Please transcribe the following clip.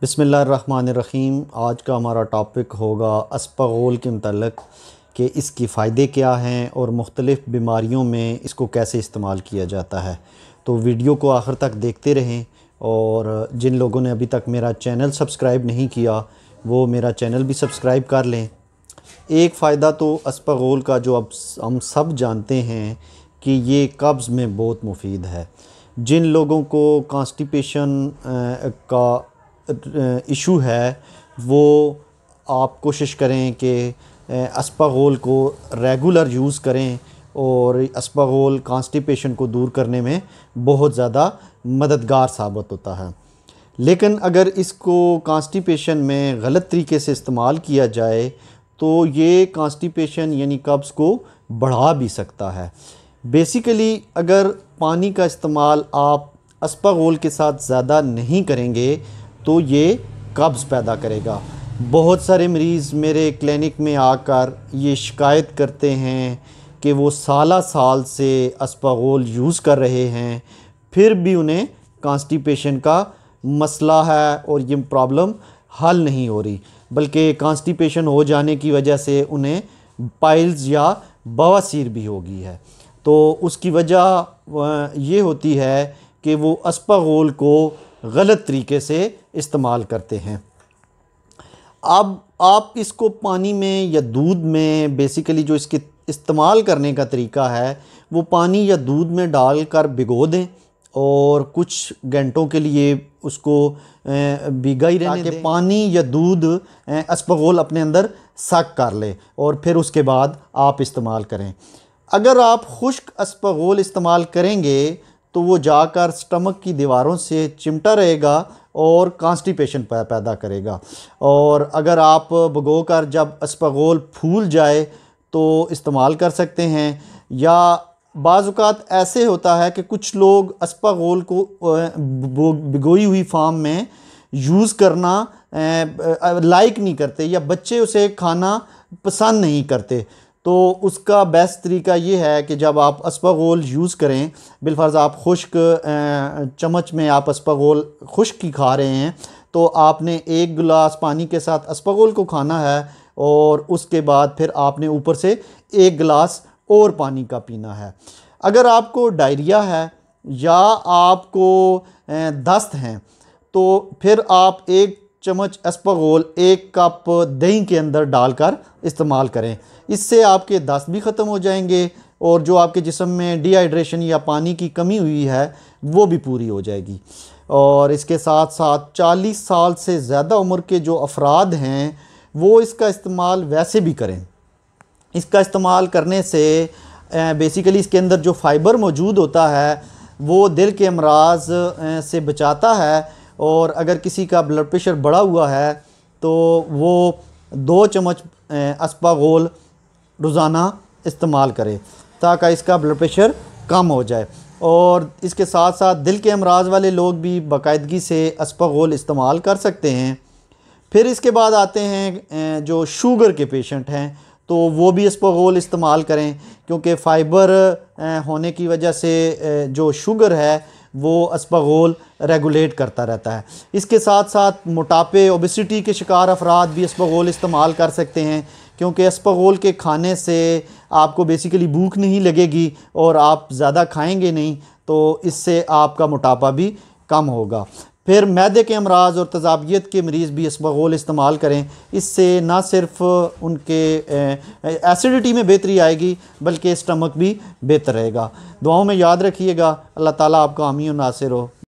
बिस्मिल्लाहिर्रहमानिर्रहीम। आज का हमारा टॉपिक होगा अस्पगोल के मतलब कि इसके फ़ायदे क्या हैं और मुख्तलिफ़ बीमारियों में इसको कैसे इस्तेमाल किया जाता है। तो वीडियो को आखिर तक देखते रहें और जिन लोगों ने अभी तक मेरा चैनल सब्सक्राइब नहीं किया वो मेरा चैनल भी सब्सक्राइब कर लें। एक फ़ायदा तो अस्पगोल का जो अब हम सब जानते हैं कि ये कब्ज़ में बहुत मुफीद है। जिन लोगों को कॉन्स्टिपेशन का इशू है वो आप कोशिश करें कि अस्पगोल को रेगुलर यूज़ करें और अस्पगोल कॉन्स्टिपेशन को दूर करने में बहुत ज़्यादा मददगार साबित होता है। लेकिन अगर इसको कॉन्स्टिपेशन में गलत तरीके से इस्तेमाल किया जाए तो ये कॉन्स्टिपेशन यानी कब्ज़ को बढ़ा भी सकता है। बेसिकली अगर पानी का इस्तेमाल आप अस्पगोल के साथ ज़्यादा नहीं करेंगे तो ये कब्ज़ पैदा करेगा। बहुत सारे मरीज़ मेरे क्लिनिक में आकर ये शिकायत करते हैं कि वो साल से अस्पगोल यूज़ कर रहे हैं फिर भी उन्हें कॉन्स्टिपेशन का मसला है और ये प्रॉब्लम हल नहीं हो रही, बल्कि कॉन्स्टिपेशन हो जाने की वजह से उन्हें पाइल्स या बवासीर भी हो गई है। तो उसकी वजह ये होती है कि वो अस्पगोल को गलत तरीके से इस्तेमाल करते हैं। अब आप इसको पानी में या दूध में बेसिकली जो इसके इस्तेमाल करने का तरीका है वो पानी या दूध में डालकर भिगो दें और कुछ घंटों के लिए उसको भिगा ही रहने दें। पानी या दूध अस्पगोल अपने अंदर सक कर ले और फिर उसके बाद आप इस्तेमाल करें। अगर आप खुश्क अस्पगोल इस्तेमाल करेंगे तो वो जाकर स्टमक की दीवारों से चिमटा रहेगा और कॉन्स्टिपेशन पैदा करेगा। और अगर आप भिगोकर जब अस्पगोल फूल जाए तो इस्तेमाल कर सकते हैं। या बाज़ औक़ात ऐसे होता है कि कुछ लोग अस्पगोल को भिगोई हुई फार्म में यूज़ करना लाइक नहीं करते या बच्चे उसे खाना पसंद नहीं करते। तो उसका बेस्ट तरीका ये है कि जब आप अस्पगोल यूज़ करें, बिलफर्ज़ आप खुश्क चम्मच में आप अस्पगोल खुश्क ही खा रहे हैं तो आपने एक गिलास पानी के साथ अस्पगोल को खाना है और उसके बाद फिर आपने ऊपर से एक गिलास और पानी का पीना है। अगर आपको डायरिया है या आपको दस्त हैं तो फिर आप एक चम्मच अस्पगोल एक कप दही के अंदर डालकर इस्तेमाल करें। इससे आपके दस्त भी ख़त्म हो जाएंगे और जो आपके जिस्म में डिहाइड्रेशन या पानी की कमी हुई है वो भी पूरी हो जाएगी। और इसके साथ साथ 40 साल से ज़्यादा उम्र के जो अफराद हैं वो इसका इस्तेमाल वैसे भी करें। इसका इस्तेमाल करने से बेसिकली इसके अंदर जो फ़ाइबर मौजूद होता है वो दिल के अमराज से बचाता है। और अगर किसी का ब्लड प्रेशर बढ़ा हुआ है तो वो 2 चम्मच अस्पगोल रोज़ाना इस्तेमाल करे ताकि इसका ब्लड प्रेशर कम हो जाए। और इसके साथ साथ दिल के अमराज वाले लोग भी बाकायदगी से अस्पगोल इस्तेमाल कर सकते हैं। फिर इसके बाद आते हैं जो शुगर के पेशेंट हैं तो वो भी अस्पगोल इस्तेमाल करें क्योंकि फ़ाइबर होने की वजह से जो शुगर है वो अस्पगोल रेगुलेट करता रहता है। इसके साथ साथ मोटापे ओबेसिटी के शिकार अफराद भी अस्पगोल इस्तेमाल कर सकते हैं क्योंकि अस्पगोल के खाने से आपको बेसिकली भूख नहीं लगेगी और आप ज़्यादा खाएंगे नहीं, तो इससे आपका मोटापा भी कम होगा। फिर मैदे के अमराज और तज़ाबियत के मरीज़ भी अस्पगोल इस्तेमाल करें। इससे ना सिर्फ उनके एसिडिटी में बेहतरी आएगी बल्कि स्टमक भी बेहतर रहेगा। दुआओं में याद रखिएगा। अल्लाह ताला आपका हामी और नासिर हो।